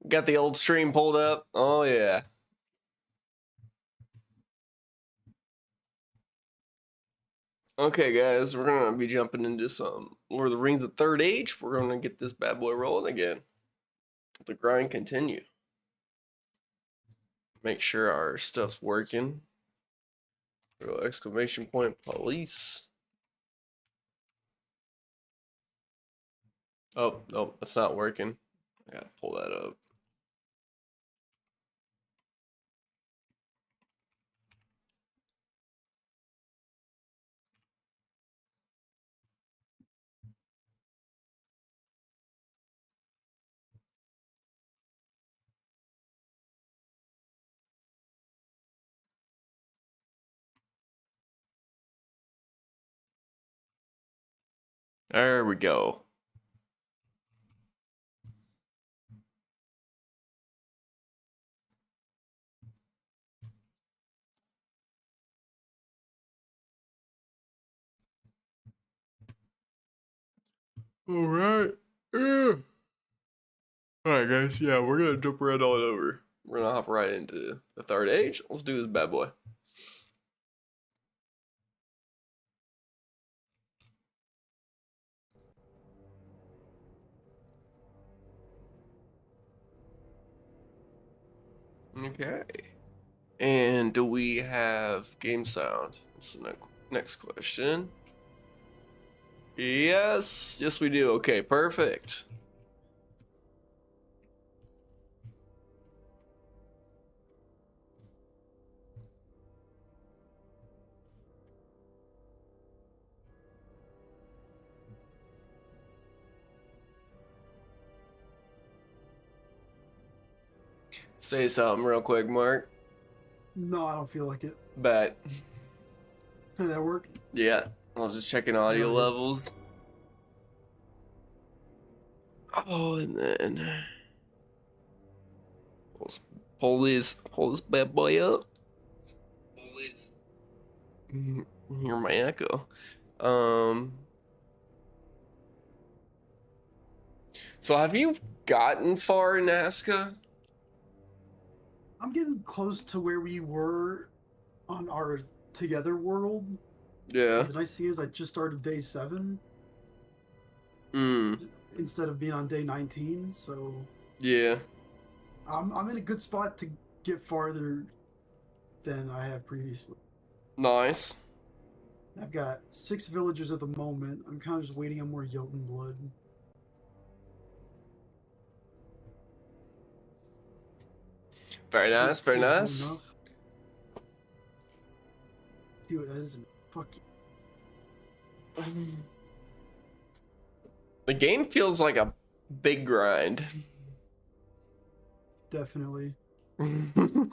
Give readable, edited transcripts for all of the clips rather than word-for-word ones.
Got the old stream pulled up. Oh, yeah. Okay, guys, we're going to be jumping into some Lord of the Rings: The Third Age. We're going to get this bad boy rolling again. Let the grind continue. Make sure our stuff's working. Little exclamation point, police. Oh, no, that's not working. I gotta pull that up. There we go. All right. All right, guys. Yeah, we're gonna jump right on over. We're gonna hop right into the Third Age. Let's do this bad boy. Okay. And do we have game sound? That's the next question. Yes, yes we do. Okay, perfect. Say something real quick, Mark. No, I don't feel like it. Bet. Did that work? Yeah, I was just checking audio levels. Oh, and then let's pull this bad boy up. Hear my echo. So have you gotten far in Nazca? I'm getting close to where we were on our Together world. Yeah. The nice thing is I just started day 7. Mm. Instead of being on day 19, so Yeah. I'm in a good spot to get farther than I have previously. Nice. I've got 6 villagers at the moment. I'm kind of just waiting on more Jotun blood. Very nice, very nice. Dude, that isn't fucking. The game feels like a big grind. Definitely. Okay,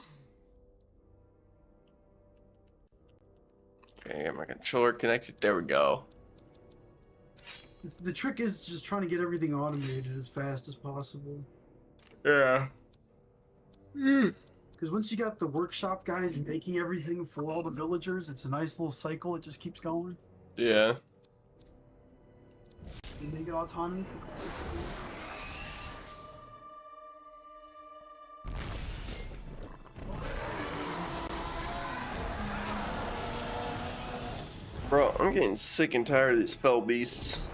I got my controller connected. There we go. The trick is just trying to get everything automated as fast as possible. Yeah. Because once you got the workshop guys making everything for all the villagers, it's a nice little cycle. It just keeps going. Yeah. You make it autonomous. Bro, I'm getting sick and tired of these fell beasts.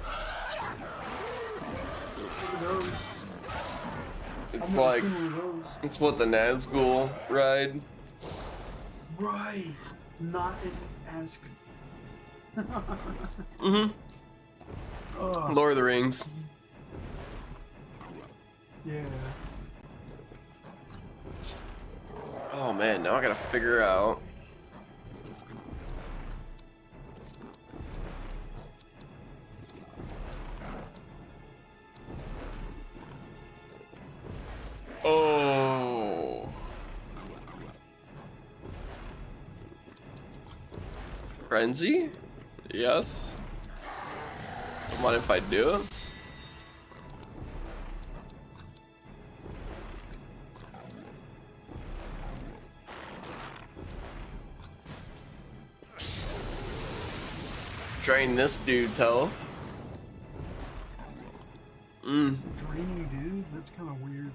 It's like, it's what the Nazgul ride. Right. Not in Ask. Lord of the Rings. Yeah. Oh man, now I gotta figure out. Oh. Frenzy? Yes. What if I do it? Drain this dude's health. draining dudes? That's kind of weird.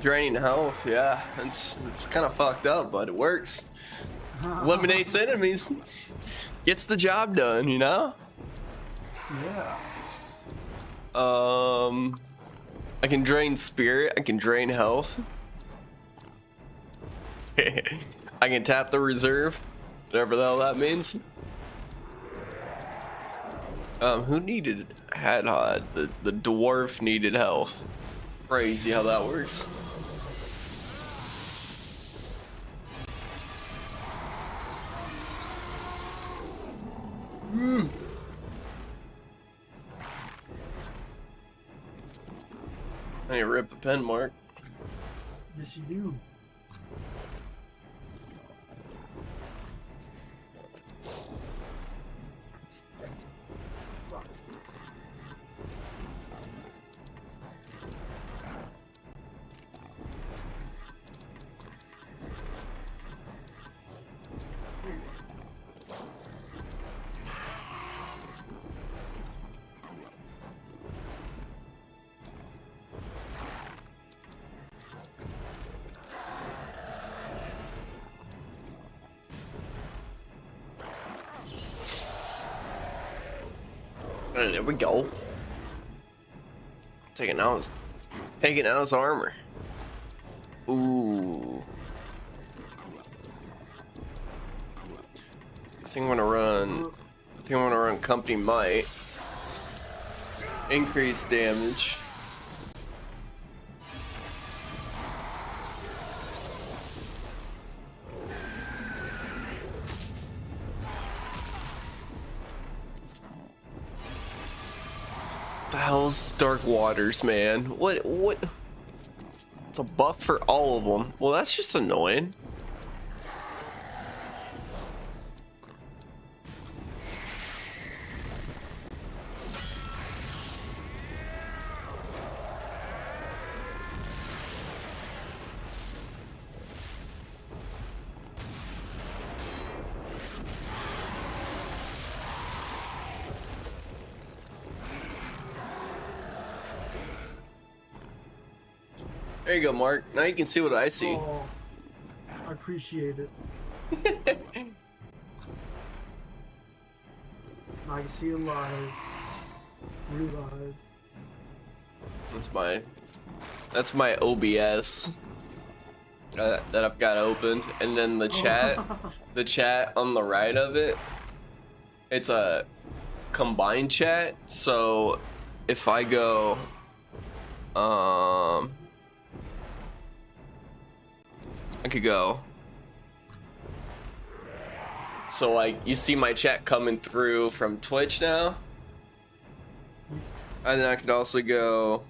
Draining health, yeah. It's kind of fucked up, but it works. Eliminates enemies. Gets the job done, you know? Yeah. I can drain spirit, I can drain health. I can tap the reserve, whatever the hell that means. Who needed had the dwarf needed health. Crazy how that works. I need to rip a pen mark. Yes, you do. And there we go. Taking out his armor. Ooh. I think I'm gonna run company might. Increase damage. The hell's Dark Waters, man? What? It's a buff for all of them. Well, that's just annoying. There you go, Mark. Now you can see what I see. Oh, I appreciate it. I can see it live. Relive. That's my OBS that I've got opened, and then the chat on the right of it. It's a combined chat. So if I go, I could go. So like you see my chat coming through from Twitch now. And then I could also go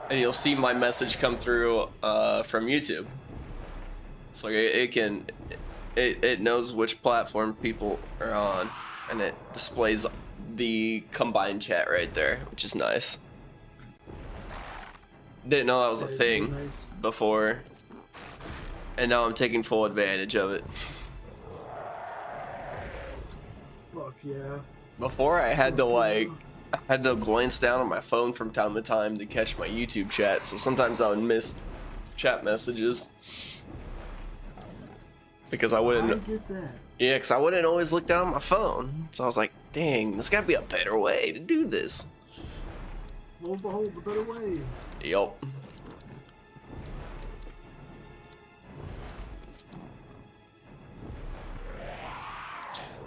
and you'll see my message come through from YouTube. So it knows which platform people are on, and it displays the combined chat right there, which is nice. Didn't know that was a thing before. And now I'm taking full advantage of it. Fuck yeah. Before I had to glance down on my phone from time to time to catch my YouTube chat, so sometimes I would miss chat messages. Because I wouldn't. I get that. Yeah, because I wouldn't always look down at my phone. So I was like, dang, there's gotta be a better way to do this. Lo and behold, the better way. Yup.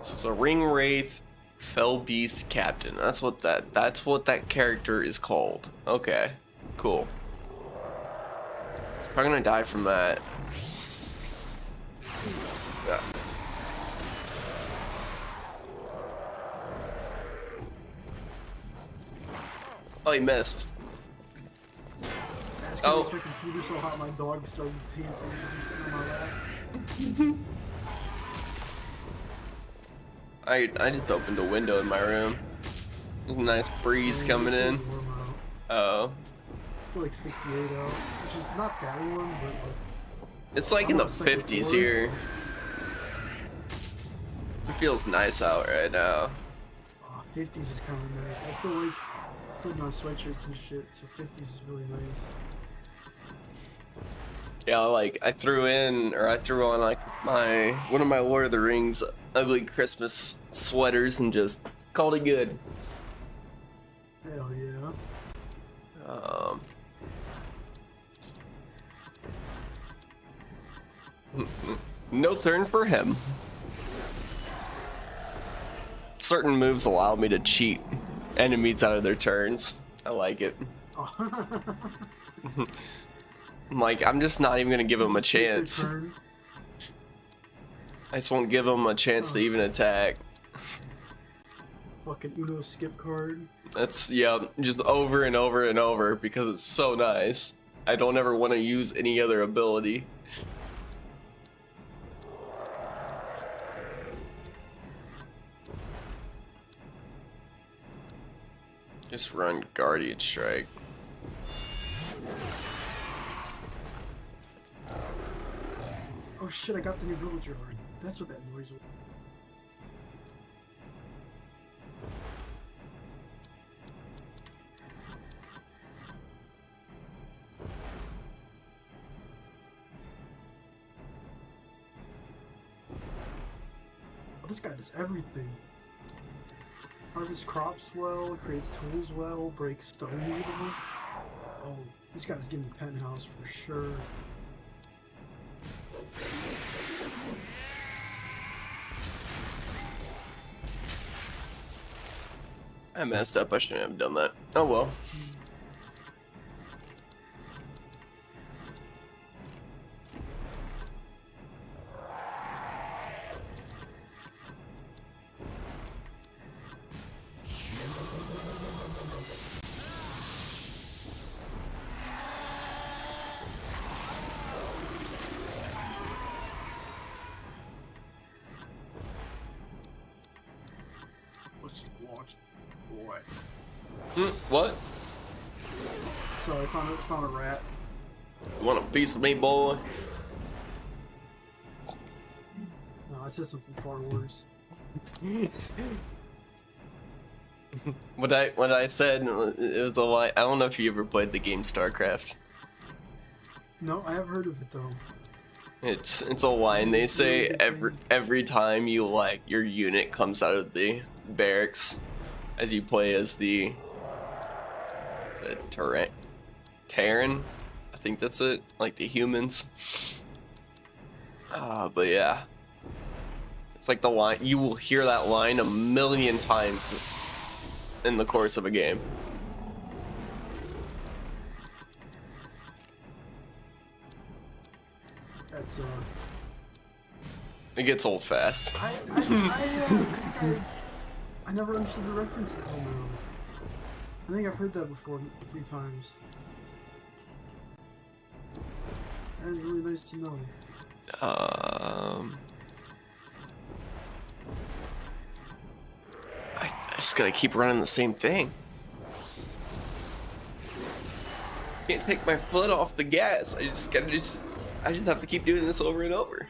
So it's a ring wraith, fell beast captain. That's what that character is called. Okay, cool. Probably gonna die from that. Yeah. Oh, he missed. Oh. My computer so hot my dog started panting and sitting on my lap. I just opened a window in my room. There's a nice breeze coming in. Oh. It's still like 68 out, which is not that warm, but like, it's like in the 50s here. It feels nice out right now. Oh, 50s is kind of nice. I still like putting on sweatshirts and shit, so 50s is really nice. Yeah, like I threw on like one of my Lord of the Rings ugly Christmas sweaters and just called it good. Hell yeah. No turn for him. Certain moves allow me to cheat enemies out of their turns. I like it. I'm like, I'm just not even gonna give them a chance. I just won't give them a chance to even attack. Fucking Uno skip card. That's, yeah, just over and over and over because it's so nice. I don't ever want to use any other ability. Just run Guardian Strike. Oh shit, I got the new villager line. That's what that noise was. Oh, this guy does everything. Harvests crops well, creates tools well, breaks stone easily. Oh, this guy's getting the penthouse for sure. I messed up. I shouldn't have done that. Oh well. What? So I found a rat. You want a piece of me, boy? No, I said something far worse. What I said, it was a lie. I don't know if you ever played the game StarCraft. No, I have heard of it though. It's a line they say every time you like your unit comes out of the barracks as you play as the Terran, I think that's it, like the humans. But yeah, it's like the line, you will hear that line a million times in the course of a game. That's It gets old fast. I never understood the reference until now. I think I've heard that before a few times. That is really nice to know. I just gotta keep running the same thing. Can't take my foot off the gas. I just have to keep doing this over and over.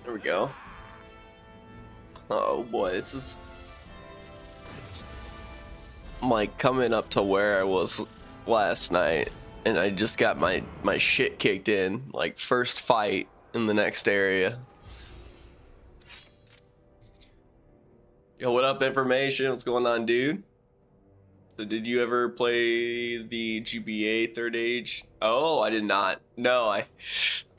There we go. Oh boy, it's like coming up to where I was last night, and I just got my shit kicked in, like first fight in the next area. Yo, what up, information? What's going on, dude? So did you ever play the GBA Third Age? Oh, I did not. No,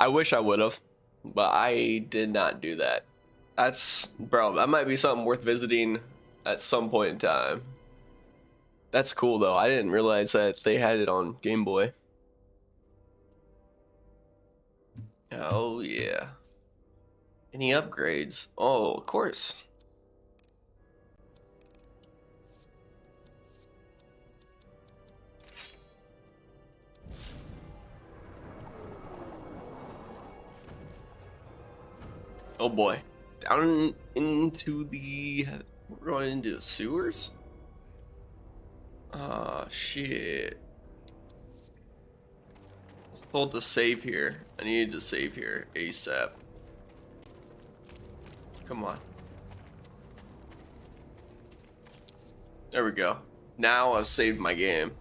I wish I would have. But I did not do that. Bro, that might be something worth visiting at some point in time. That's cool though. I didn't realize that they had it on Game Boy. Oh yeah. Any upgrades? Oh, of course. Oh boy. Down into the... We're going into the sewers? Ah, shit. I was told to save here. I needed to save here ASAP. Come on. There we go. Now I've saved my game.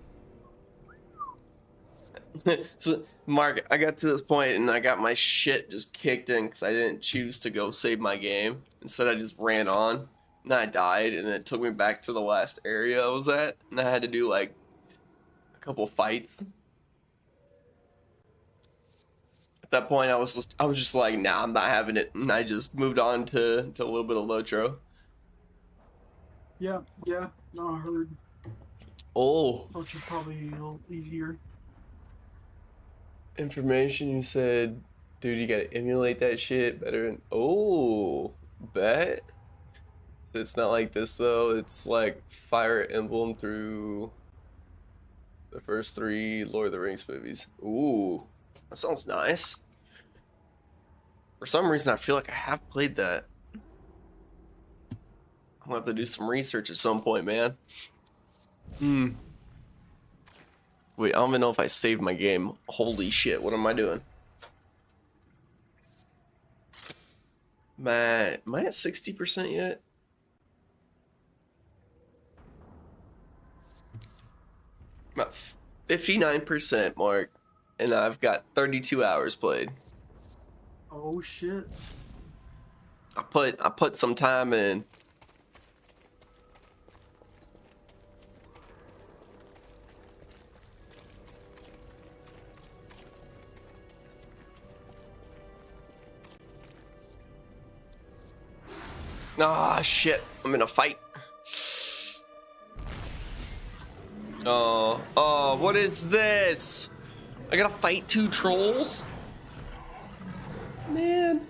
So, Mark, I got to this point and I got my shit just kicked in because I didn't choose to go save my game. Instead, I just ran on and I died, and it took me back to the last area I was at, and I had to do like a couple fights. At that point, I was just like, nah, I'm not having it, and I just moved on to a little bit of LOTR. Yeah, no, I heard. Oh, Which is probably a little easier. information, you said, dude, you gotta emulate that shit better. Oh, bet. So it's not like this though. It's like Fire Emblem through the first 3 Lord of the Rings movies. Ooh, that sounds nice. For some reason, I feel like I have played that. I'm gonna have to do some research at some point, man. Wait, I don't even know if I saved my game. Holy shit, what am I doing? Man, am I at 60% yet? I'm at 59%, Mark, and I've got 32 hours played. Oh shit. I put some time in. Ah, shit. I'm in a fight. Oh, what is this? I gotta fight 2 trolls? Man.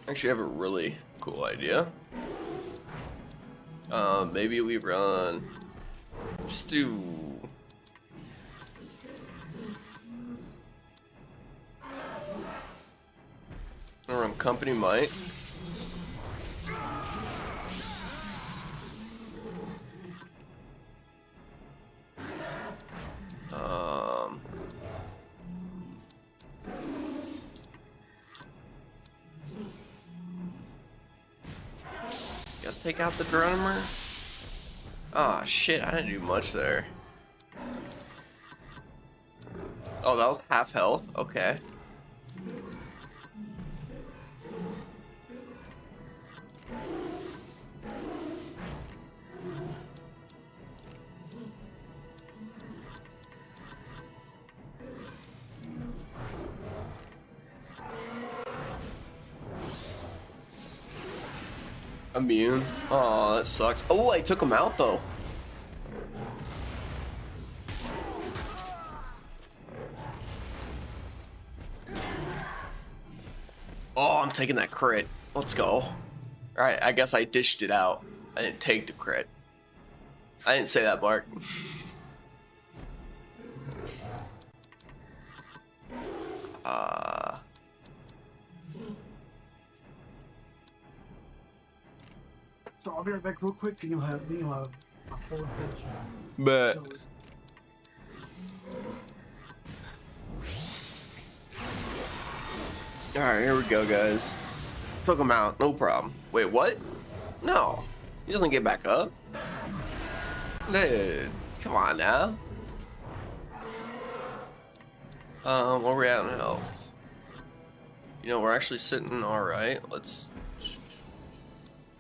Actually, I have a really cool idea. Maybe we run... Just do... I run Company Might. Guess take out the drummer. Ah, shit, I didn't do much there. Oh, that was half health? Okay. Immune. Oh, that sucks. Oh, I took him out though. Oh, I'm taking that crit. Let's go. Alright, I guess I dished it out. I didn't take the crit. I didn't say that, Mark. So I'll be right back real quick, and you'll have my full attention. Bet. Alright, here we go, guys. Took him out, no problem. Wait, what? No. He doesn't get back up. Dude, come on now. Where we at in health? You know, we're actually sitting alright. Let's...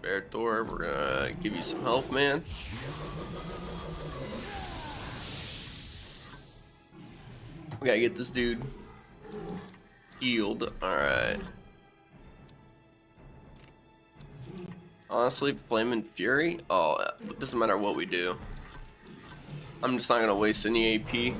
Bear Thor, we're gonna give you some health, man. We gotta get this dude healed. Alright. Honestly, Flaming Fury? Oh, it doesn't matter what we do. I'm just not gonna waste any AP.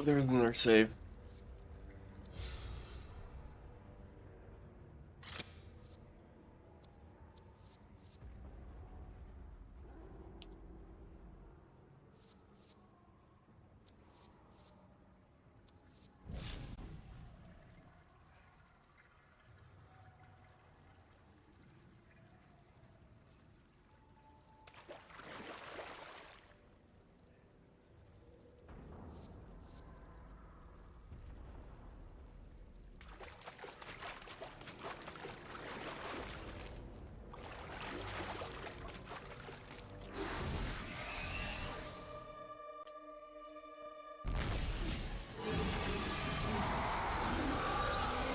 Oh, there's another save.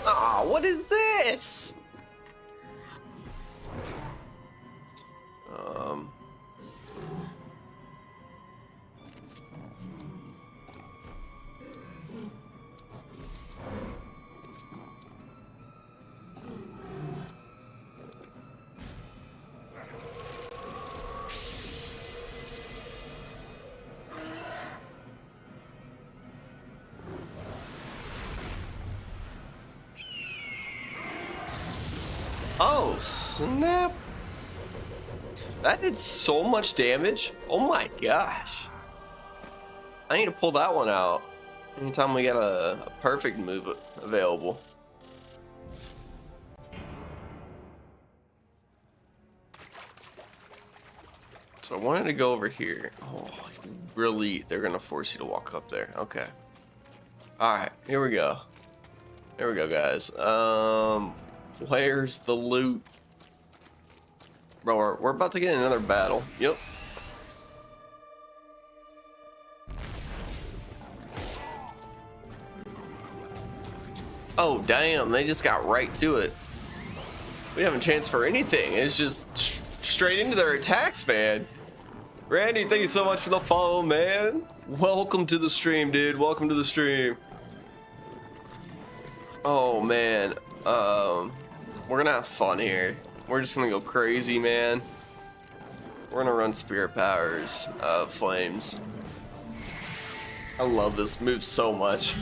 Ah, what is this? Oh, snap. That did so much damage. Oh my gosh. I need to pull that one out anytime we got a perfect move available. So I wanted to go over here. Oh, really? They're gonna force you to walk up there. Okay. Alright, here we go. Here we go, guys. Where's the loot? Bro, we're about to get in another battle. Yep. Oh, damn. They just got right to it. We have a chance for anything. It's just straight into their attacks, man. Randy, thank you so much for the follow, man. Welcome to the stream, dude. Welcome to the stream. Oh, man. We're gonna have fun here. We're just gonna go crazy, man. We're gonna run Spirit Powers, Flames. I love this move so much.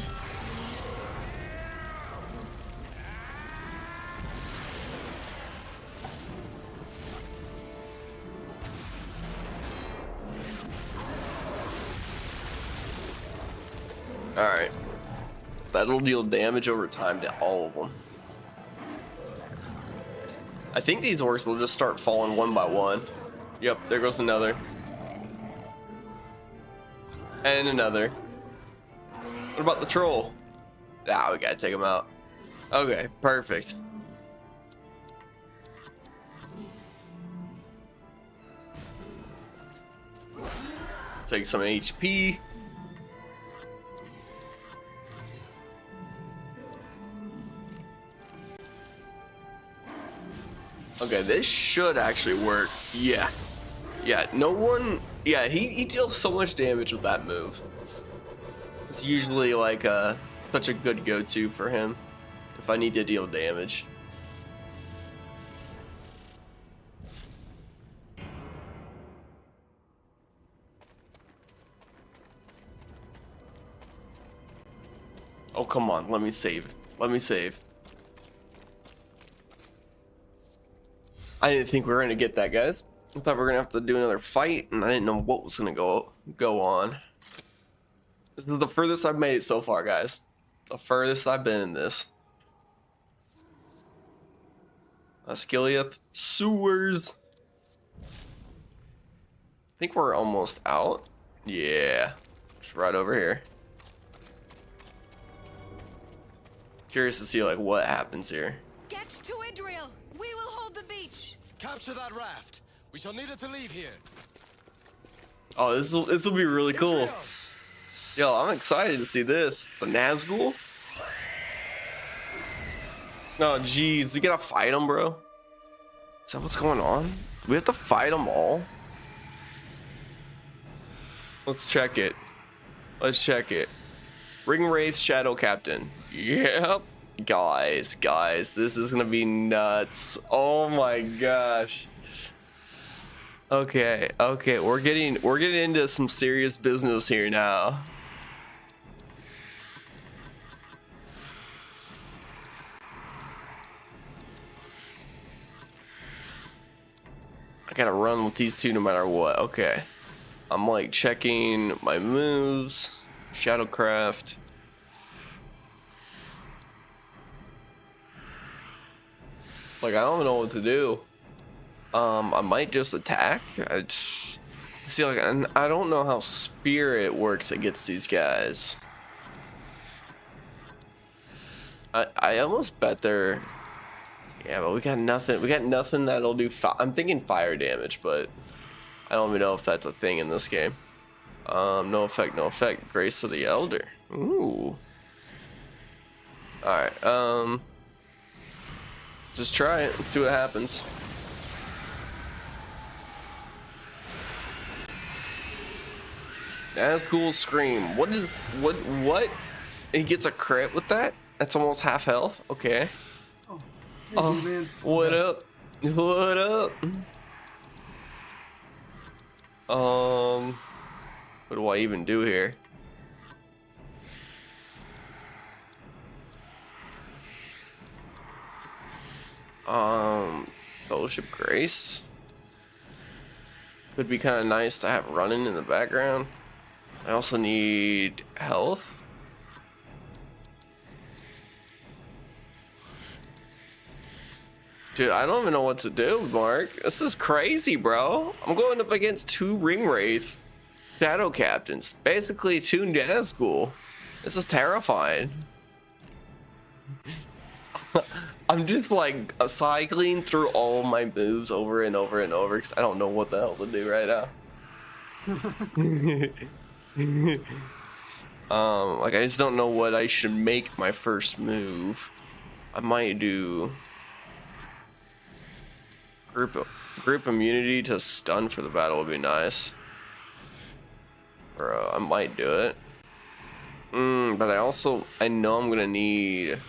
Alright. That'll deal damage over time to all of them. I think these orcs will just start falling one by one. Yep, there goes another. And another. What about the troll? Ah, we gotta take him out. Okay, perfect. Take some HP. Okay, this should actually work. Yeah. Yeah, no one... Yeah, he deals so much damage with that move. It's usually like such a good go-to for him if I need to deal damage. Oh, come on. Let me save. Let me save. I didn't think we were gonna get that, guys. I thought we were gonna have to do another fight, and I didn't know what was gonna go on. This is the furthest I've made it so far, guys. The furthest I've been in this. Skilliath sewers. I think we're almost out. Yeah, it's right over here. Curious to see like what happens here. Get to Idril. We will hold the beach. Capture that raft. We shall need it to leave here. Oh, this will be really cool. Yo, I'm excited to see this. The Nazgul. Oh, jeez, we gotta fight them, bro. Is that what's going on? Do we have to fight them all? Let's check it. Let's check it. Ring Wraith Shadow Captain. Yep. Guys, this is gonna be nuts. Oh my gosh. Okay, we're getting into some serious business here now. I gotta run with these two no matter what. Okay. I'm like checking my moves. Shadowcraft. Like, I don't know what to do. I might just attack. See, like, I don't know how spirit works against these guys. I almost bet they're... Yeah, but we got nothing. We got nothing that'll do... I'm thinking fire damage, but I don't even know if that's a thing in this game. No effect, no effect. Grace of the Elder. Ooh. Alright, just try it. Let's see what happens. Nazgul Scream. What? He gets a crit with that? That's almost half health? Okay. Oh, hey, man. What up? What up? What do I even do here? Fellowship Grace. Could be kind of nice to have running in the background. I also need health. Dude, I don't even know what to do, Mark. This is crazy, bro. I'm going up against 2 Ring Wraith Shadow Captains. Basically 2 Nazgul. This is terrifying. I'm just like cycling through all my moves over and over and over because I don't know what the hell to do right now. Like, I just don't know what I should make my first move. I might do group immunity to stun for the battle would be nice. Bro, I might do it. But I know I'm gonna need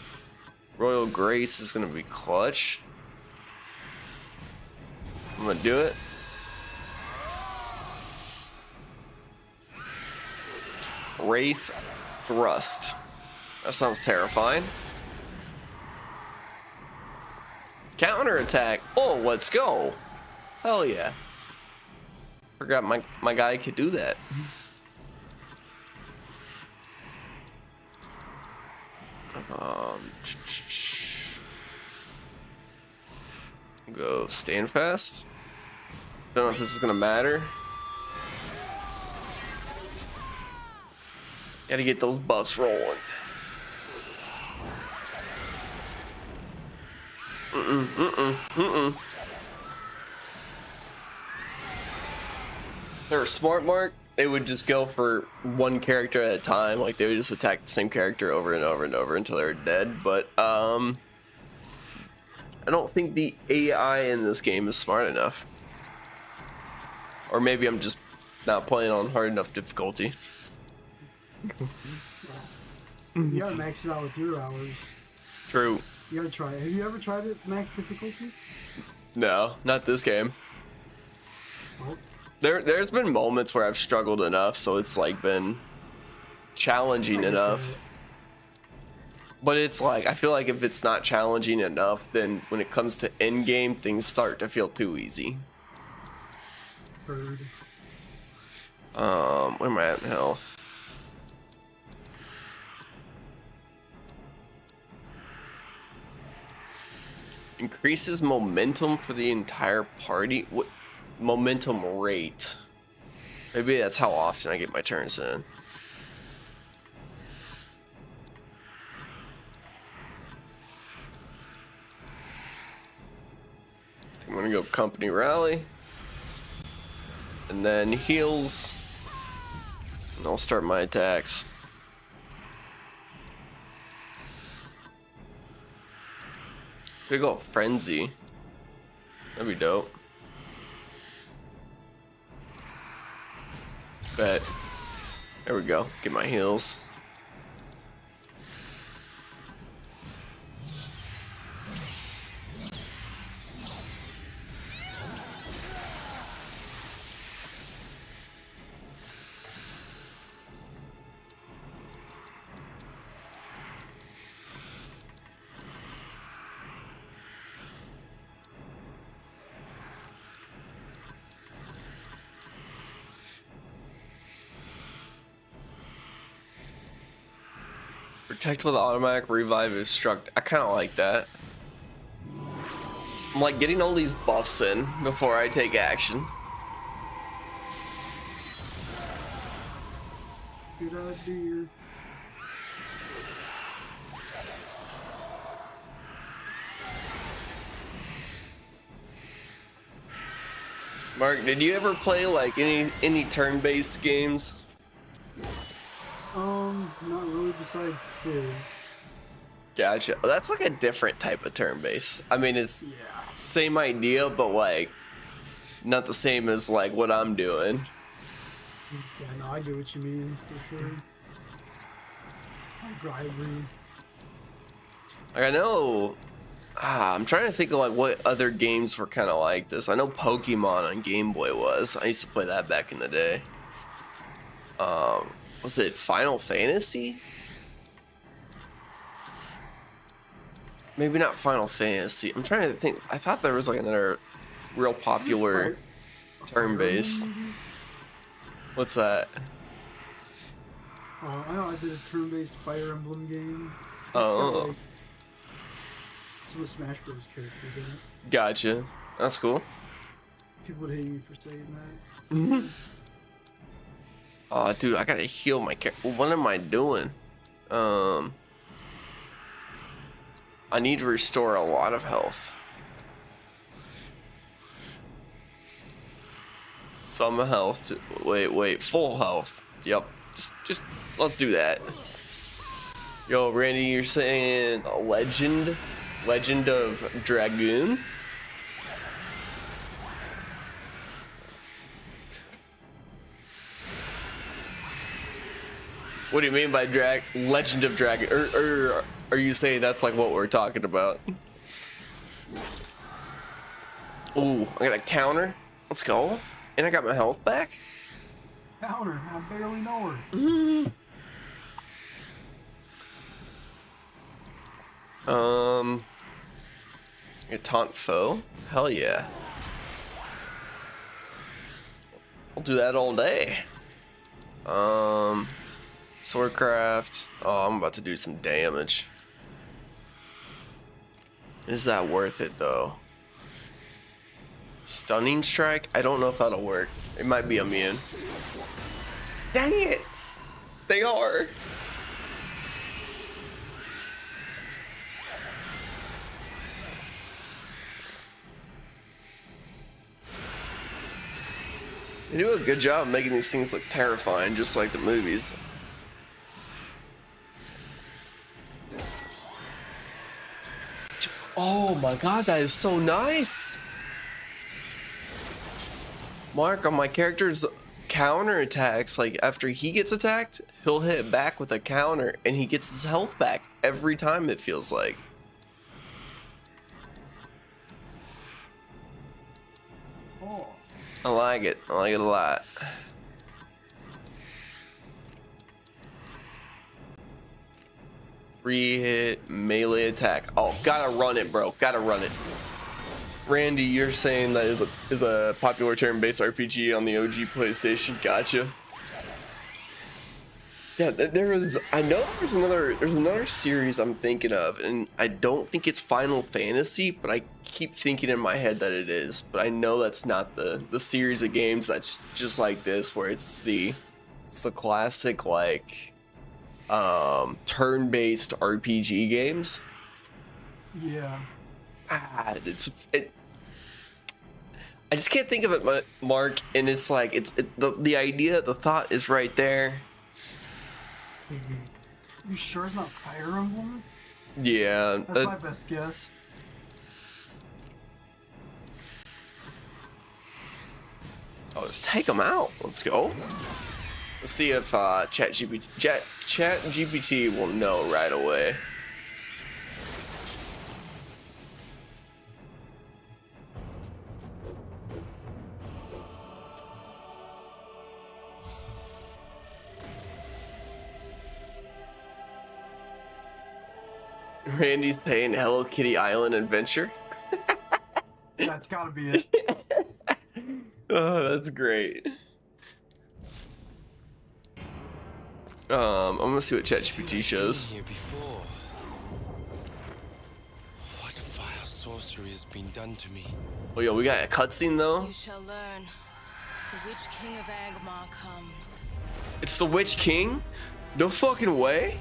Royal Grace is gonna be clutch. I'm gonna do it. Wraith Thrust. That sounds terrifying. Counter attack. Oh, let's go. Hell yeah. Forgot my guy could do that. Go stand fast. Don't know if this is gonna matter. Gotta get those buffs rolling. They're smart, Mark. They would just go for one character at a time. Like, they would just attack the same character over and over and over until they're dead. But I don't think the AI in this game is smart enough. Or maybe I'm just not playing on hard enough difficulty. You gotta max it out with your hours. True. You gotta try it. Have you ever tried it max difficulty? No, not this game. Oh. There's been moments where I've struggled enough, so it's like been challenging enough. But it's like, I feel like if it's not challenging enough, then when it comes to end game, things start to feel too easy. Heard. Where am I at in health? Increases momentum for the entire party. What momentum rate? Maybe that's how often I get my turns in. I'm gonna go company rally, and then heals, and I'll start my attacks. Could go frenzy. That'd be dope. Bet. There we go. Get my heals. Protect with automatic revive is struck. I kind of like that. I'm like getting all these buffs in before I take action. Good idea. Mark, did you ever play like any turn-based games? Not really besides Civ. Gotcha. That's like a different type of turn-based. I mean, it's Yeah. same idea, but like not the same as like what I'm doing. Yeah, no, I get what you mean, for sure. I agree. Like I know, I'm trying to think of like what other games were kind of like this. I know Pokemon on Game Boy was. I used to play that back in the day. Was it Final Fantasy? Maybe not Final Fantasy. I'm trying to think. I thought there was like another real popular turn-based. What's that? I know I did a turn-based Fire Emblem game. It's Oh. got, like, some of Smash Bros. Characters in it. Gotcha. That's cool. People would hate me for saying that. Oh, dude, I gotta heal my character. What am I doing? I need to restore a lot of health. Some health. Wait. Full health. Yep. Just let's do that. Yo, Randy, you're saying a legend of Dragoon? What do you mean by Legend of Dragon? Or are you saying that's like what we're talking about? Ooh, I got a counter. Let's go. And I got my health back. Counter, I barely know her. A taunt foe? Hell yeah. I'll do that all day. Swordcraft. Oh, I'm about to do some damage. Is that worth it though? Stunning strike? I don't know if that'll work. It might be immune. Dang it! They are. They do a good job making these things look terrifying, just like the movies. Oh my god, that is so nice! Mark, on my character's counter attacks, like after he gets attacked, he'll hit back with a counter and he gets his health back every time, it feels like. Oh. I like it a lot. Three hit melee attack. Oh, gotta run it, bro. Gotta run it. Randy, you're saying that is a popular turn-based RPG on the OG PlayStation. Gotcha. Yeah, I know there's another series I'm thinking of, and I don't think it's Final Fantasy, but I keep thinking in my head that it is. But I know that's not the series of games that's just like this, where it's the classic like turn-based RPG games. Yeah. I just can't think of it, Mark, and it's like the idea, the thought is right there. You sure it's not Fire Emblem? Yeah, That's my best guess. oh, just take them out. Let's go. Let's see if ChatGPT will know right away. Randy's saying Hello Kitty Island Adventure. That's gotta be it. Oh, that's great. I'm gonna see what ChatGPT shows. Here before. What vile sorcery has been done to me? Oh, yo, we got a cutscene though. You shall learn. The Witch King of Angmar comes. It's the Witch King? No fucking way.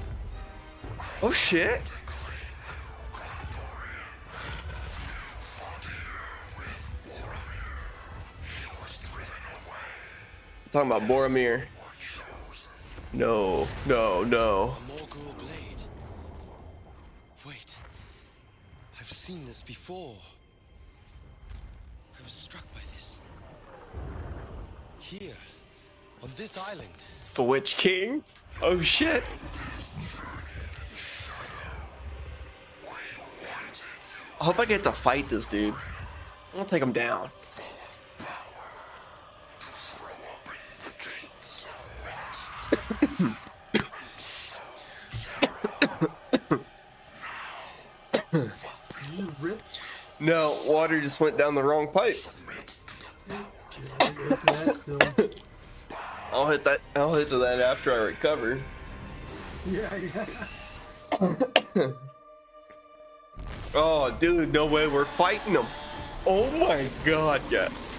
Oh shit. Talking about Boromir. No, no, no. A Morgul blade. Wait. I've seen this before. I was struck by this. Here. On this island. It's the Witch King. Oh shit. I hope I get to fight this dude. I'm gonna take him down. You ripped. No, water just went down the wrong pipe. I'll hit that. I'll hit to that after I recover. Yeah. Oh, dude, no way, we're fighting them. Oh my god, yes.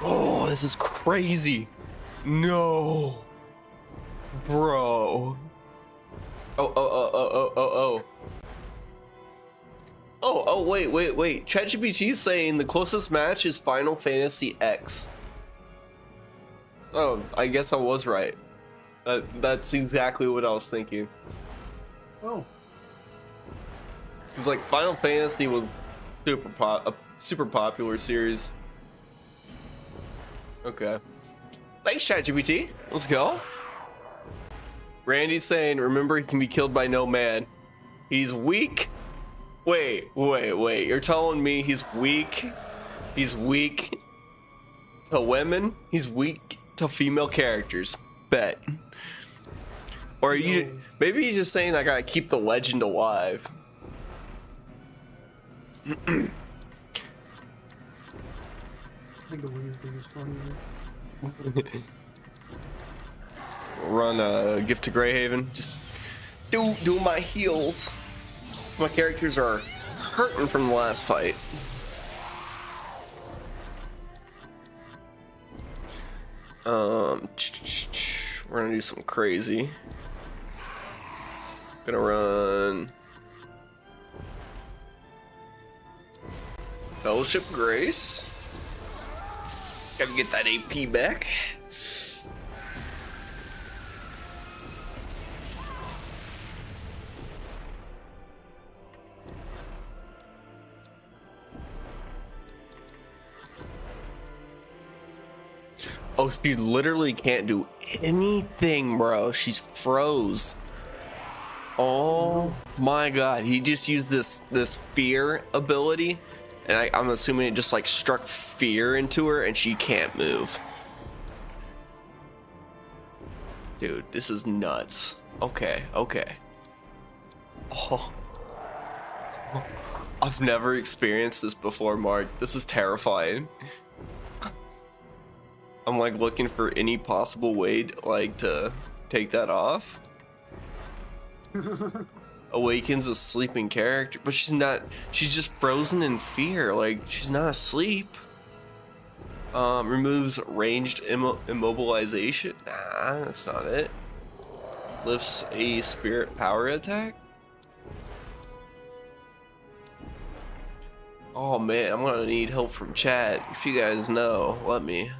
Oh, this is crazy. No. Bro. Oh, wait. ChatGPT is saying the closest match is Final Fantasy X. Oh, I guess I was right. That's exactly what I was thinking. Oh. It's like Final Fantasy was a super popular series. Okay. Thanks, ChatGPT. Let's go. Randy's saying, remember, he can be killed by no man. He's weak. Wait. You're telling me he's weak? He's weak to women? He's weak to female characters. Bet. Or are you, maybe he's just saying I gotta keep the legend alive. I think the weird thing is funny. Run a gift to Greyhaven. Just do my heals. My characters are hurting from the last fight. We're gonna do something crazy. Gonna run Fellowship Grace. Gotta get that AP back. Oh, she literally can't do anything, bro. She's froze. Oh my god, he just used this fear ability, and I'm assuming it just like struck fear into her and she can't move. Dude, this is nuts. Okay. Oh. I've never experienced this before, Mark. This is terrifying. I'm like looking for any possible way to, like, to take that off. Awakens a sleeping character, but she's not. She's just frozen in fear. Like, she's not asleep. Removes ranged immobilization. Nah, that's not it. Lifts a spirit power attack. Oh man, I'm gonna need help from chat. If you guys know, let me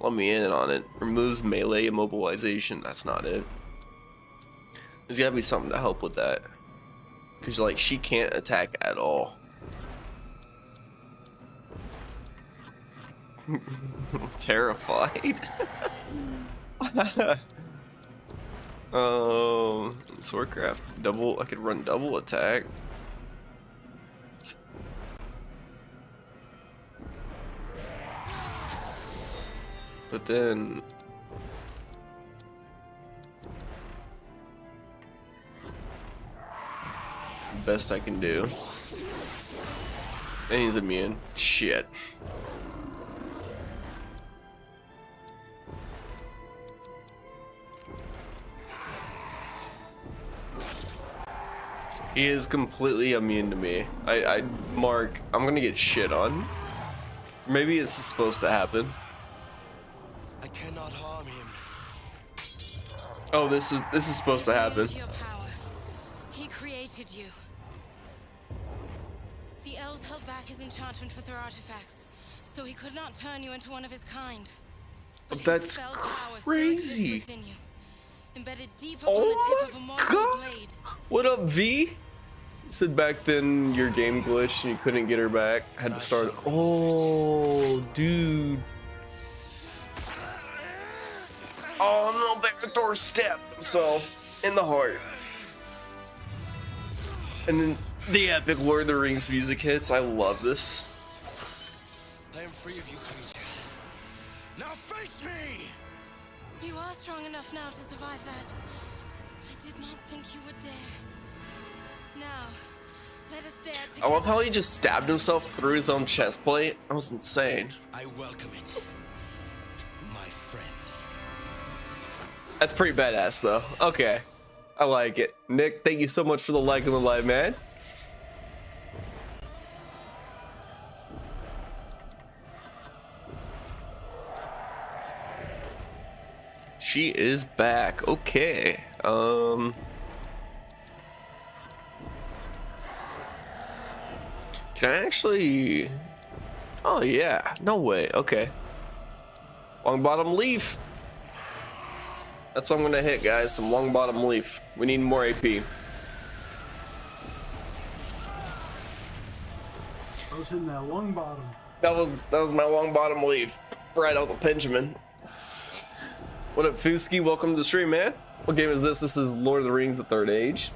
in on it. Removes melee immobilization. That's not it. There's gotta be something to help with that. Cause like she can't attack at all. I'm terrified. Swordcraft double. I could run double attack. But then best I can do. And he's immune. Shit. He is completely immune to me. Mark, I'm gonna get shit on. Maybe it's supposed to happen. I cannot harm him. Oh, this is supposed to happen. Your power. He created you. The elves held back his enchantment with their artifacts, so he could not turn you into one of his kind. But his That's spell power still crazy. exists within you, embedded deep Oh upon the my tip of a mortal God. blade. What up, V? You said back then your game glitched and you couldn't get her back. Had to start. Oh, dude. Oh no, Bellator stabbed himself in the heart. And then the epic Lord of the Rings music hits. I love this. I am free of you, creature. Now face me! You are strong enough now to survive that. I did not think you would dare. Now, let us dare together. I love how he just stabbed himself through his own chest plate. That was insane. I welcome it, my friend. That's pretty badass though. Okay. I like it. Nick, thank you so much for the like on the live, man. She is back. Okay. Can I actually... Oh yeah, no way. Okay. Long bottom leaf. That's what I'm gonna hit, guys. Some long bottom leaf. We need more AP. I was hitting that long bottom. That was my long bottom leaf. Right out the Benjamin. What up, Fusky? Welcome to the stream, man. What game is this? This is Lord of the Rings: The Third Age.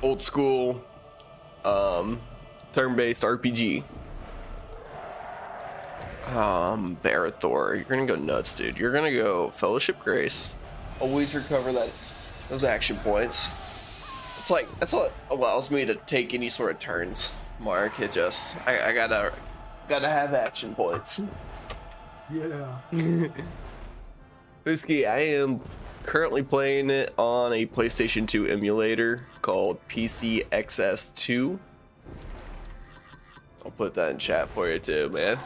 Old school, turn-based RPG. Barathor, you're gonna go nuts, dude. You're gonna go Fellowship Grace. Always recover those action points. It's like that's what allows me to take any sort of turns. Mark, it just I gotta have action points. Yeah. Husky, I am currently playing it on a PlayStation 2 emulator called PCXS2. I'll put that in chat for you too, man.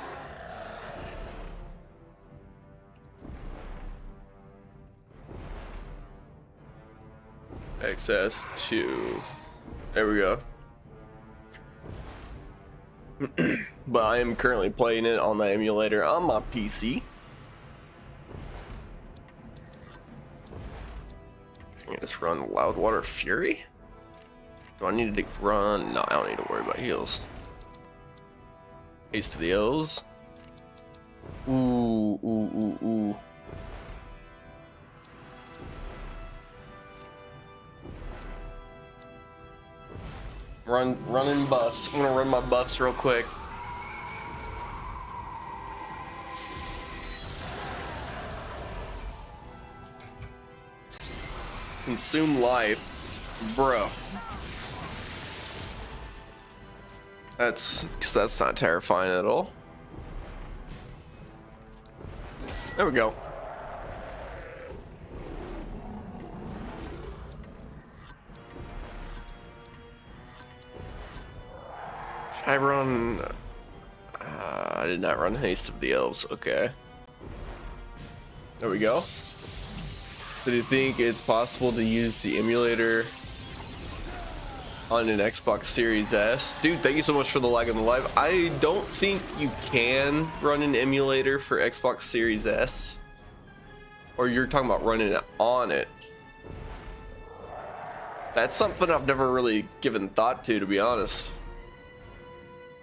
XS2. There we go. But I am currently playing it on the emulator on my PC. Can I just run Loudwater Fury? Do I need to run? No, I don't need to worry about heals. Haste to the O's. Ooh. Running buffs. I'm gonna run my buffs real quick. Consume life, bro. That's not terrifying at all. There we go. I run. I did not run Haste of the Elves. Okay. There we go. So do you think it's possible to use the emulator on an Xbox Series S? Dude, thank you so much for the like on the live. I don't think you can run an emulator for Xbox Series S. Or you're talking about running it on it. That's something I've never really given thought to be honest.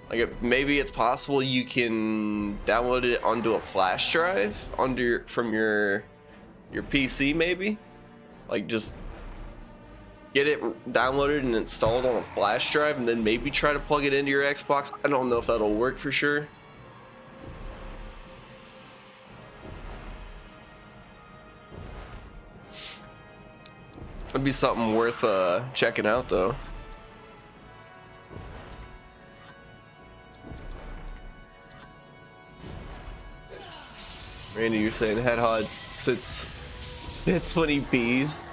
Like maybe it's possible you can download it onto a flash drive from your PC maybe, like just get it downloaded and installed on a flash drive and then maybe try to plug it into your Xbox. I don't know if that'll work for sure. It'd be something worth checking out though. Randy, you're saying Headhod sits when he pees.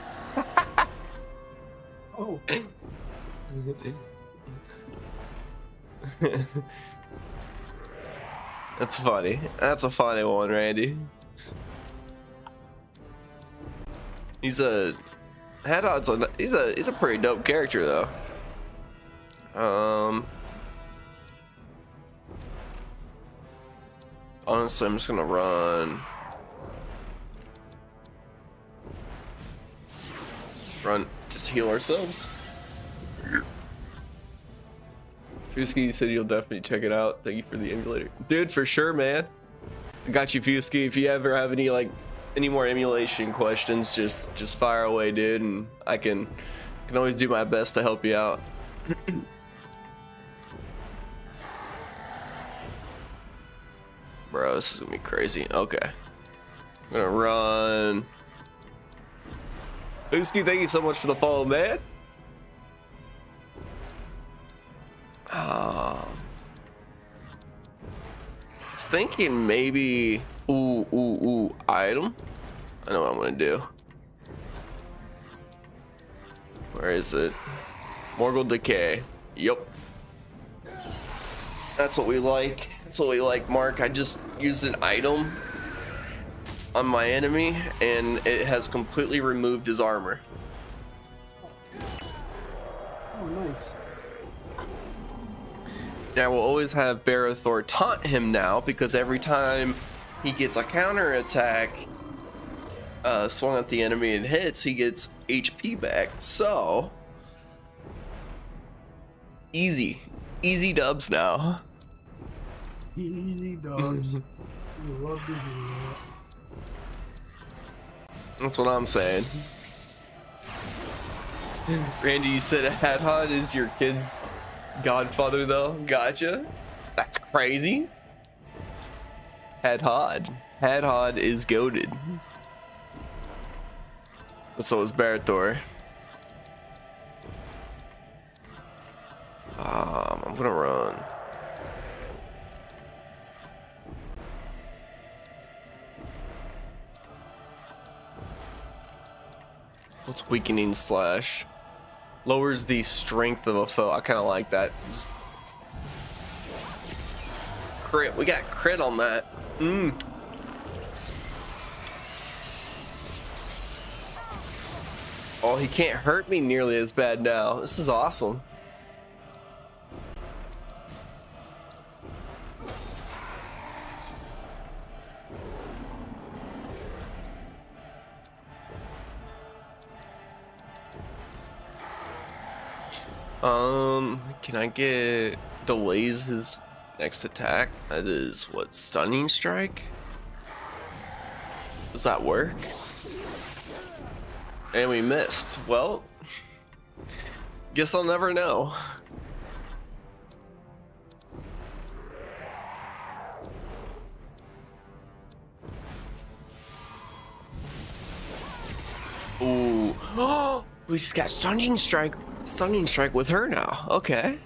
That's funny. That's a funny one, Randy. He's a he's a pretty dope character though. Honestly, I'm just gonna run just heal ourselves. Fusky said you'll definitely check it out. Thank you for the emulator, dude. For sure, man. I got you, Fusky. If you ever have any more emulation questions, just fire away, dude, and I can always do my best to help you out. Bro, this is gonna be crazy. Okay, I'm gonna run. Fusky, thank you so much for the follow, man. I was thinking maybe ooh item. I know what I'm gonna do. Where is it? Morgul Decay. Yup. That's what we like. That's what we like, Mark. I just used an item on my enemy and it has completely removed his armor. Oh, nice. Now we'll always have Barathor taunt him now because every time he gets a counter attack swung at the enemy and hits, he gets HP back. So easy dubs now. Easy dubs. We love to hear that. That's what I'm saying. Randy, you said Hadhod is your kid's godfather though? Gotcha. That's crazy. Hadhod is goated. But so is Barathor. I'm gonna run. What's weakening slash? Lowers the strength of a foe. I kind of like that. Just crit. We got crit on that. Oh, he can't hurt me nearly as bad now. This is awesome. Can I get delays his next attack? That is what, stunning strike? Does that work? And we missed. Well, guess I'll never know. Ooh. Oh, we just got stunning strike with her now. Okay.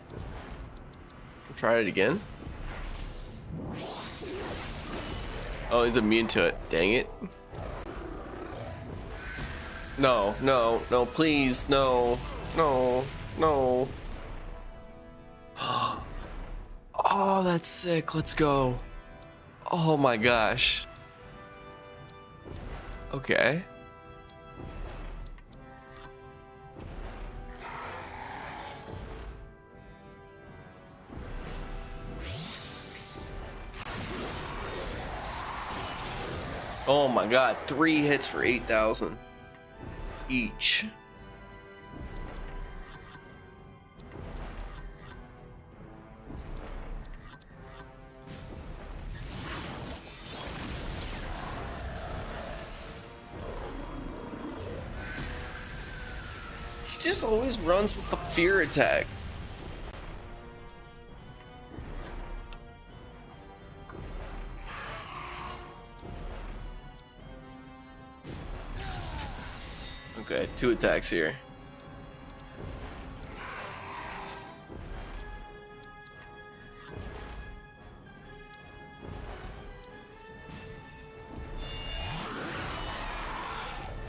Try it again. Oh, he's immune to it. Dang it. No, please, no. Oh, that's sick. Let's go. Oh my gosh. Okay. Oh my god, 3 hits for 8,000 each. She just always runs with the fear attack. Okay, 2 attacks here.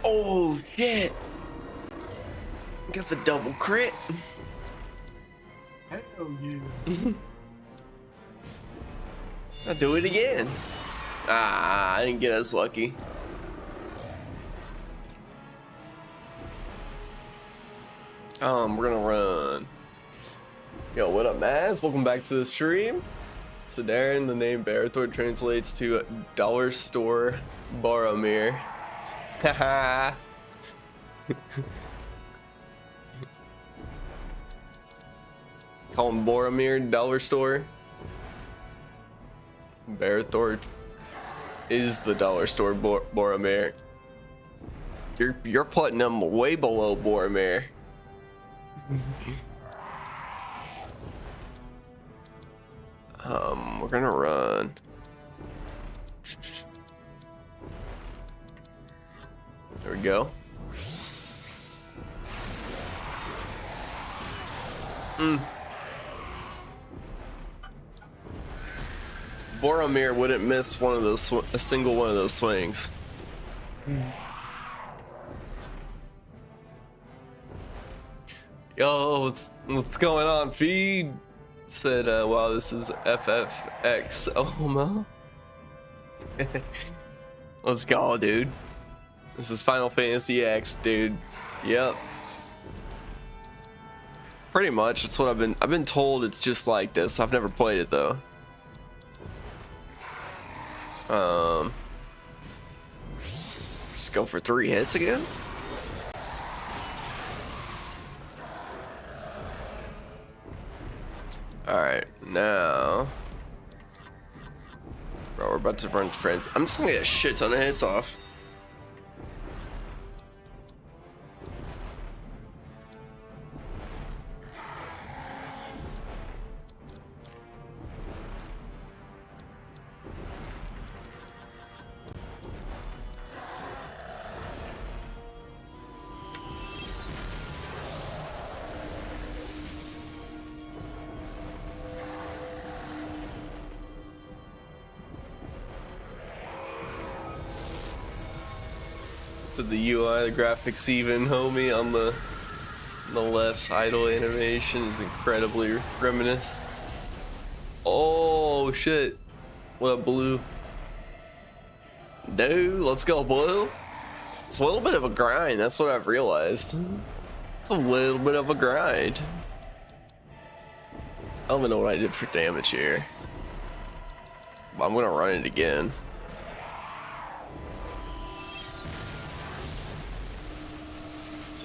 Oh shit! Got the double crit. Oh yeah. I'll do it again. Ah, I didn't get as lucky. We're gonna run. Yo, what up, Mads? Welcome back to the stream. So Darren, the name Barathor translates to dollar store Boromir. Haha. Call him Boromir, dollar store. Barathor is the dollar store Boromir. You're putting him way below Boromir. We're gonna run. There we go. Boromir wouldn't miss one of those, a single one of those swings. Yo, what's going on, feed? Said, wow, this is FFX. Oh, no. Let's go, dude. This is Final Fantasy X, dude. Yep. Pretty much, that's what I've been told. It's just like this. I've never played it though. Let's go for 3 hits again. Alright, now. Bro, we're about to run friends. I'm just gonna get a shit ton of hits off. To the UI, the graphics even, homie, on the left's idle animation is incredibly reminiscent. Oh shit. What up, Blue? Dude, let's go, Blue. It's a little bit of a grind, that's what I've realized. It's a little bit of a grind. I don't even know what I did for damage here. But I'm gonna run it again.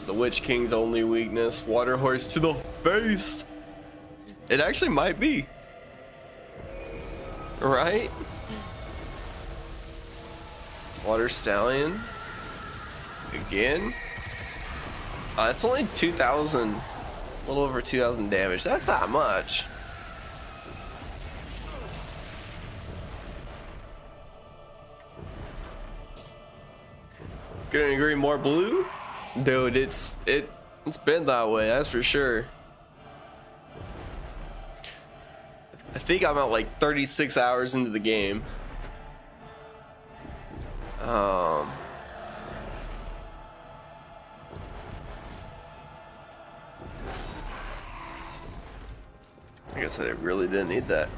The Witch King's only weakness, Water Horse to the face. It actually might be. Right? Water Stallion. Again. It's only 2,000, a little over 2,000 damage. That's not much. Couldn't agree more, Blue. Dude, it's been that way, that's for sure. I think I'm at like 36 hours into the game. I guess I really didn't need that.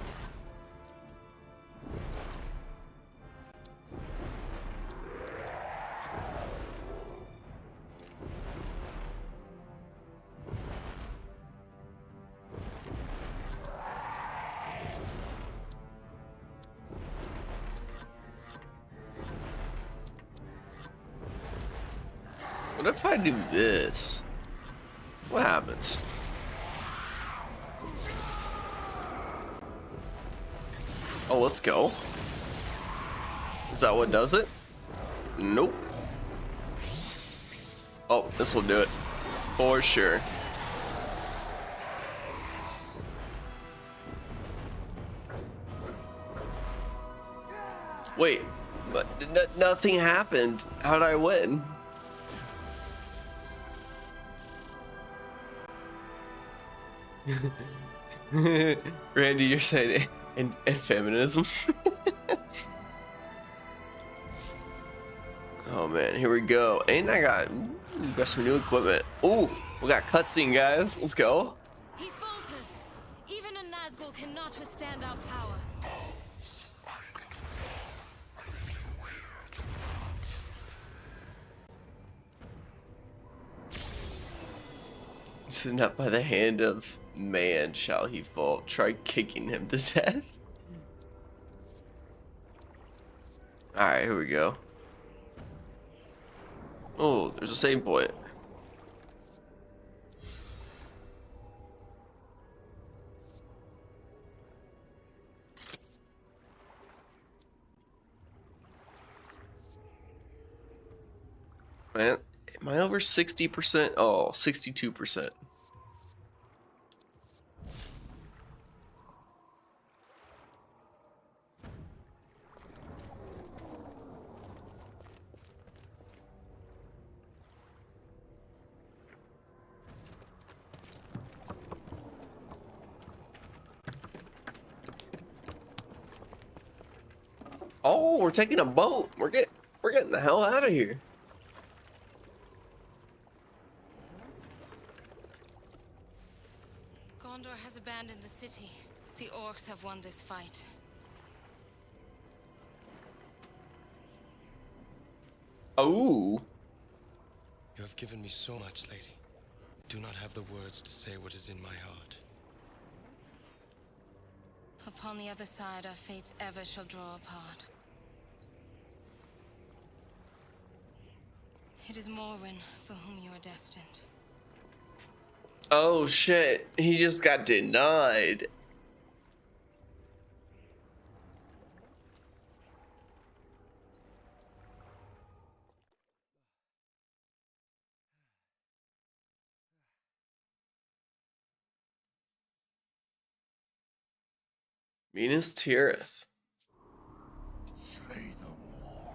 What if I do this? What happens? Oh, let's go. Is that what does it? Nope. Oh, this will do it. For sure. Wait, but nothing happened. How did I win? Randy, you're saying and feminism. Oh man, here we go. And I got some new equipment. Ooh, we got cutscene, guys. Let's go. He falters, even Not by the hand of man shall he fall. Try kicking him to death. Alright, here we go. Oh, there's a save point. Man, am I over 60%? Oh, 62%. Oh, we're taking a boat. We're getting the hell out of here. Gondor has abandoned the city. The orcs have won this fight. Oh. You have given me so much, lady. Do not have the words to say what is in my heart. Upon the other side, our fates ever shall draw apart. It is Morwen for whom you are destined. Oh shit, he just got denied. Minas Tirith. Slay them all.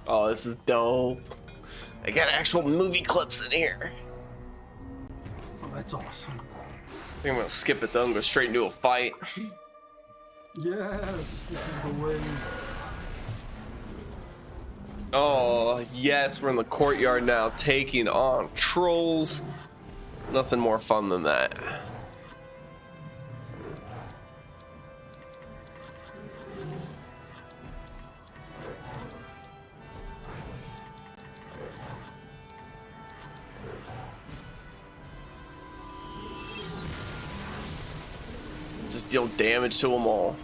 Oh, this is dope. I got actual movie clips in here. Oh, that's awesome. I think I'm gonna skip it though and go straight into a fight. Yes, this is the way. Oh, yes, we're in the courtyard now, taking on trolls. Nothing more fun than that. Just deal damage to them all.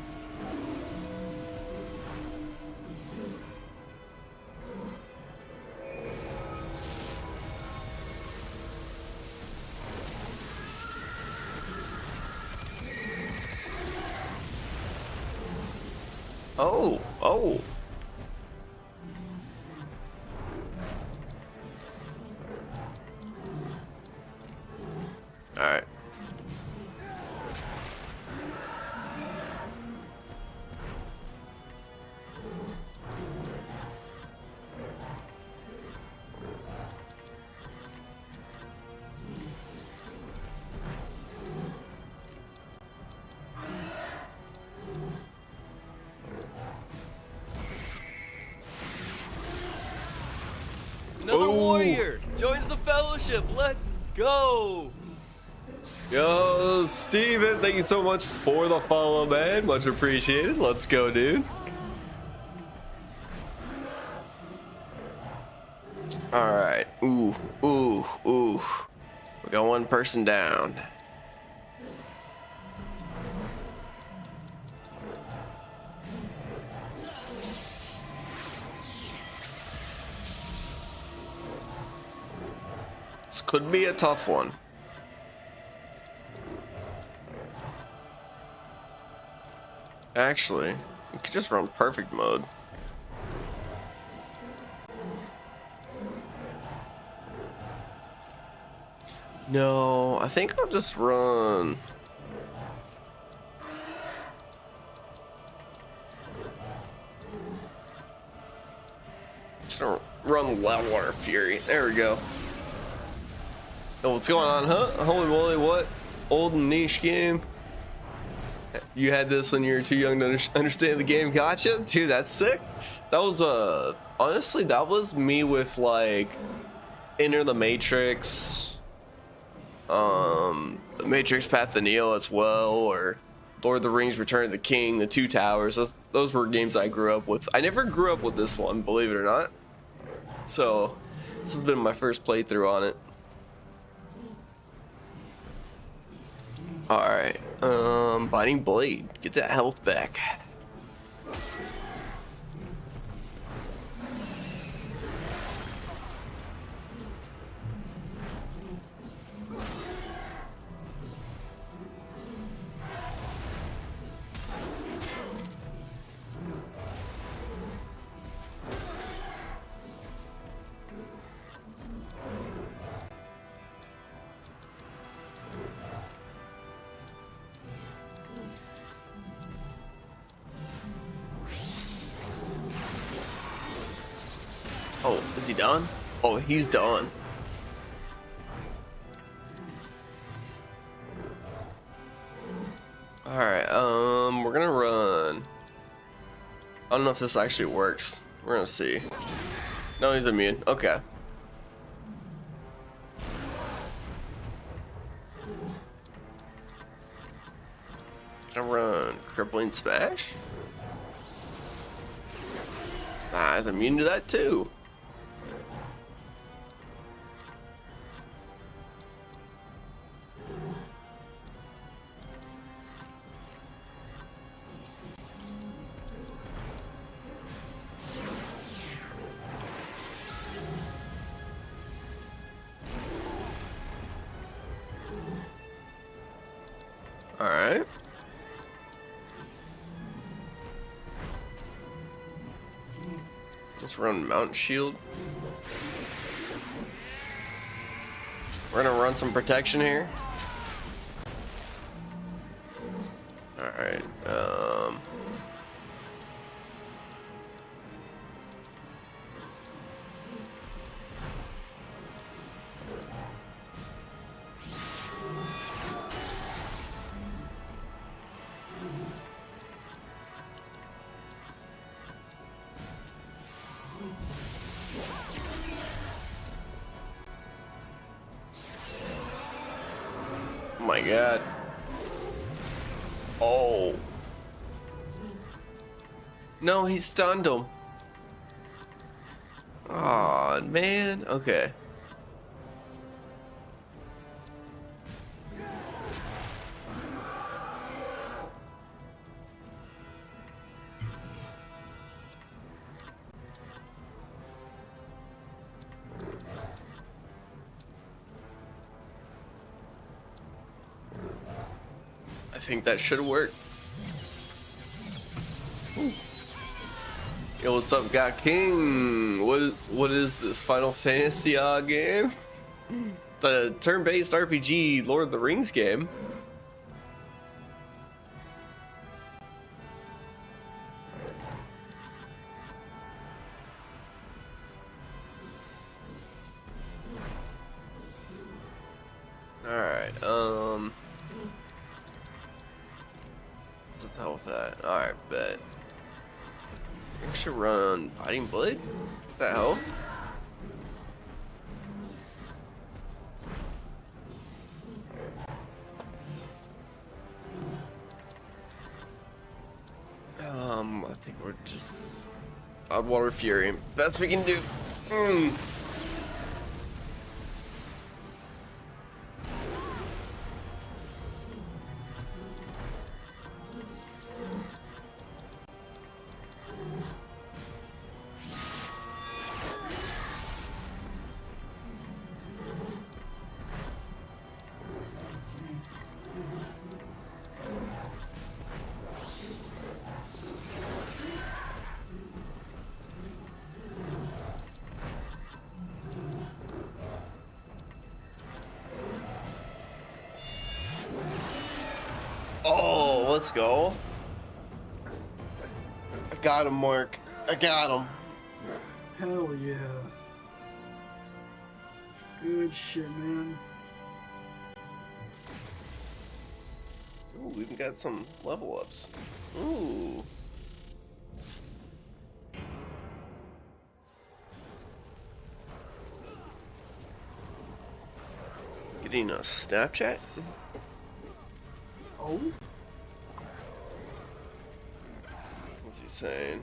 Oh, oh. All right. Another Ooh. warrior joins the fellowship. Let's go. Yo, Steven, thank you so much for the follow, man. Much appreciated. Let's go, dude. All right. Ooh, ooh, ooh. We got one person down. This could be a tough one. Actually, we could just run perfect mode. No, I think I'll just run. Just gonna run Loudwater Fury. There we go. Oh, what's going on, huh? Holy moly, what? Old and niche game. You had this when you were too young to understand the game. Gotcha. Dude, that's sick. That was, honestly, that was me with, like, Enter the Matrix, the Matrix Path to Neo as well, or Lord of the Rings, Return of the King, The Two Towers. Those were games I grew up with. I never grew up with this one, believe it or not. So this has been my first playthrough on it. Alright, Biting Blade. Get that health back. Oh, is he done? Oh, he's done. Alright, we're gonna run. I don't know if this actually works. We're gonna see. No, he's immune. Okay. Gonna run Crippling Smash? Ah, he's immune to that too. Alright. Let's run Mountain Shield. We're gonna run some protection here. Alright, oh my god. Oh. No, he stunned him. Aw, man. Okay. I think that should work. Yo, what's up, God King? What is this Final Fantasy game? The turn-based RPG Lord of the Rings game. Alright, what's the hell with that? Alright, bet. I should run Biting Blade? Get that health? I think we're just Water Fury. Best we can do. Oh, let's go. I got him, Mark. I got him. Hell yeah. Good shit, man. Ooh, we even got some level ups. Ooh. Getting a Snapchat? Oh? insane.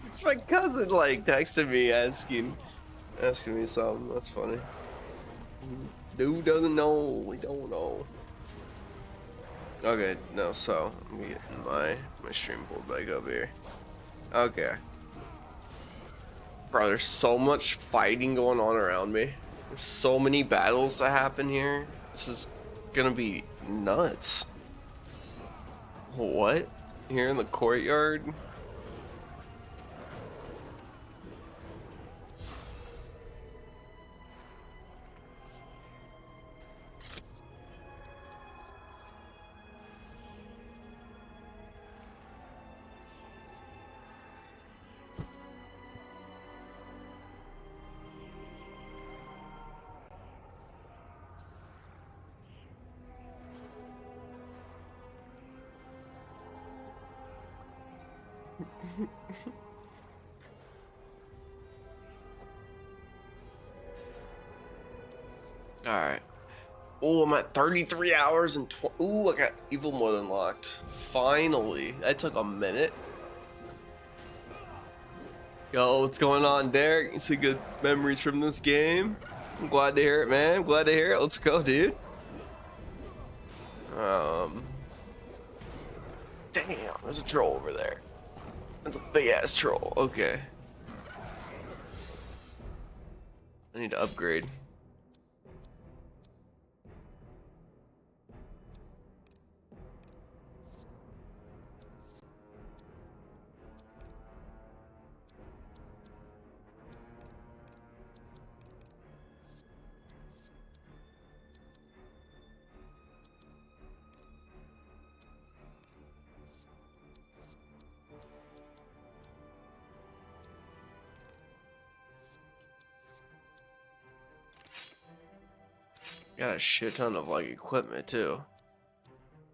It's my cousin like texted me asking me something. That's funny. Dude doesn't know. We don't know. Okay, no. So let me get my stream pulled back up here. Okay. Bro, there's so much fighting going on around me. There's so many battles that happen here. This is gonna be nuts. What? Here in the courtyard? Alright. Oh, I'm at 33 hours and ooh, I got evil mode unlocked. Finally. That took a minute. Yo, what's going on, Derek? You see good memories from this game? I'm glad to hear it, man. I'm glad to hear it. Let's go, dude. Damn, there's a troll over there. That's a big ass troll. Okay. I need to upgrade. Got a shit ton of like equipment too.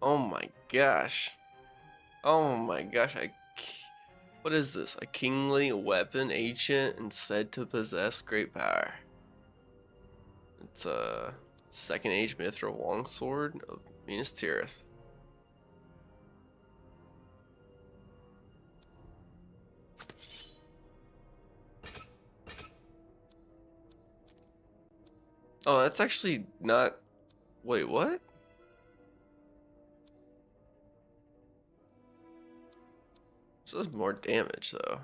Oh my gosh. Oh my gosh. What is this? A kingly weapon, ancient and said to possess great power. It's a second age mithril longsword of Minas Tirith. Oh, that's actually not. Wait, what? So there's more damage though.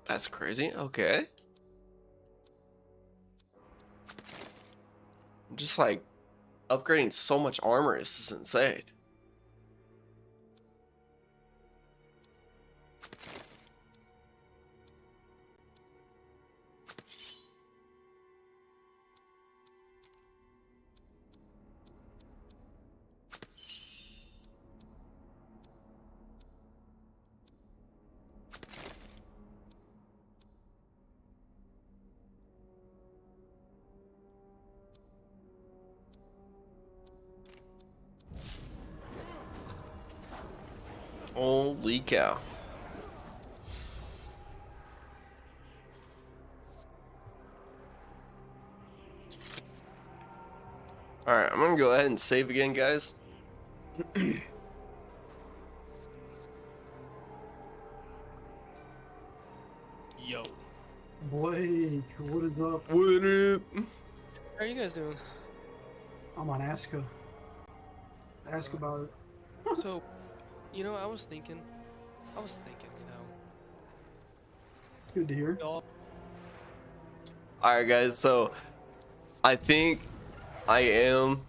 That's crazy. Okay. I'm just like upgrading so much armor. This is insane. Holy cow. Alright, I'm gonna go ahead and save again, guys. Yo. Blake, what is up? What up? How are you guys doing? I'm on Aska. Ask about it. So, you know, I was thinking, you know. Good to hear. Y'all, Alright, guys, so I think I am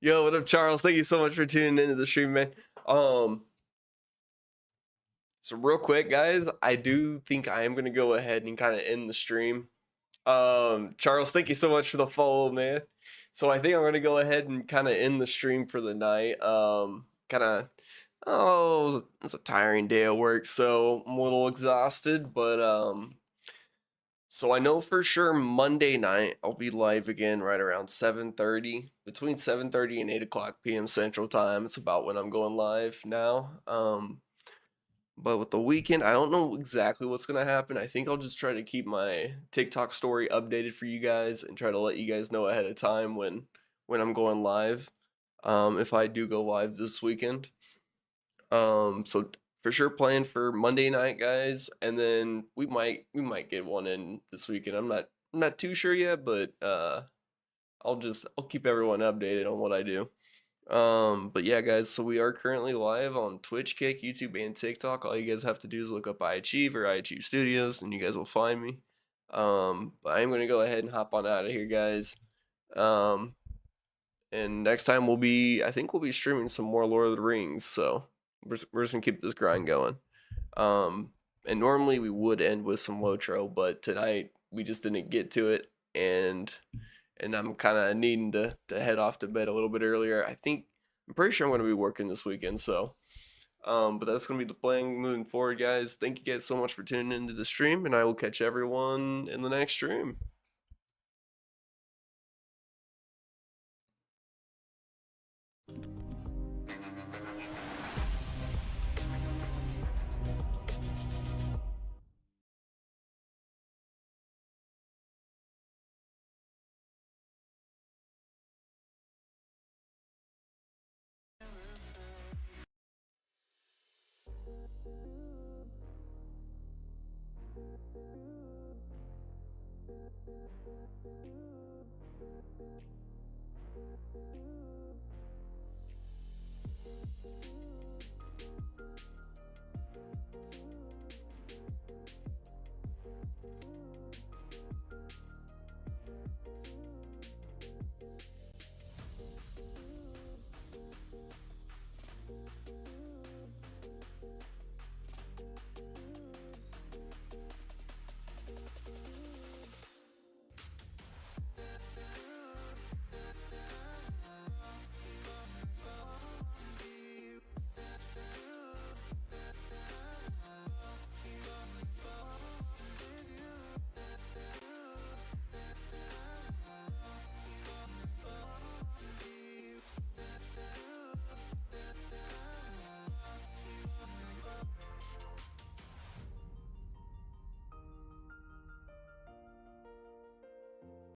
Yo, what up, Charles? Thank you so much for tuning into the stream, man. So real quick, guys, I do think I am gonna go ahead and kind of end the stream. Charles, thank you so much for the follow, man. So I think I'm gonna go ahead and kind of end the stream for the night. It's a tiring day at work, so I'm a little exhausted, but so I know for sure Monday night I'll be live again right around 7:30, between 7:30 and 8 o'clock p.m. Central Time. It's about when I'm going live now. But with the weekend, I don't know exactly what's gonna happen. I think I'll just try to keep my TikTok story updated for you guys and try to let you guys know ahead of time when I'm going live. If I do go live this weekend. So for sure plan for Monday night, guys, and then we might get one in this weekend. I'm not too sure yet, but I'll keep everyone updated on what I do. But yeah, guys, so we are currently live on Twitch, Kick, YouTube, and TikTok. All you guys have to do is look up iAchieve or iAchieve Studios, and you guys will find me. But I'm gonna go ahead and hop on out of here, guys. Um, and next time I think we'll be streaming some more Lord of the Rings. So we're just gonna keep this grind going. Um, and normally we would end with some LOTR, but tonight we just didn't get to it, and I'm kind of needing to head off to bed a little bit earlier. I'm pretty sure I'm going to be working this weekend, so but that's going to be the plan moving forward, guys. Thank you guys so much for tuning into the stream, and I will catch everyone in the next stream.